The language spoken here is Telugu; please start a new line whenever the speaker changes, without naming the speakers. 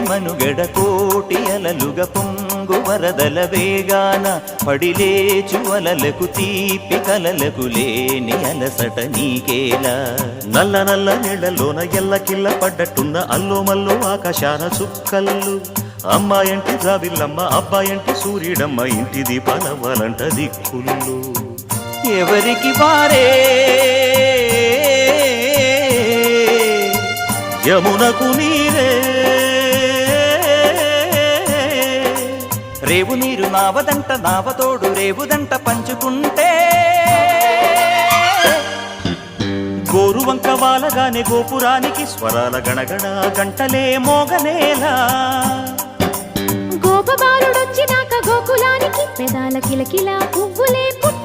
మనుగడ కోటి అలలుగ పొంగు వరదల వేగాన పడిలేచు అలలకు తీపి కలలకు లేని అలసట నీకేలా
నల్ల నల్ల నీళ్లలోన ఎల్లకిల్ల పడ్డట్టున్న అల్లో మల్లో ఆకాశాన చుక్కల్లు అమ్మాయంటి జాబిల్లమ్మ అబ్బాయంటి సూర్యుడమ్మ ఇంటి దీపాలవ్వాలంట దిక్కుళ్ళు
ఎవరికి వారే
యమునకు నీరే
రేవు నీరు నావదంట నావతోడు రేవుదంట పంచుకుంటే
గోరువంక వాలగానే గోపురానికి స్వరాల గణగణ గంటలే మోగనేలా
గోపబాలుడొచ్చినాక గోకులానికి పెదాల కిలకిల పువ్వులే పుట్ట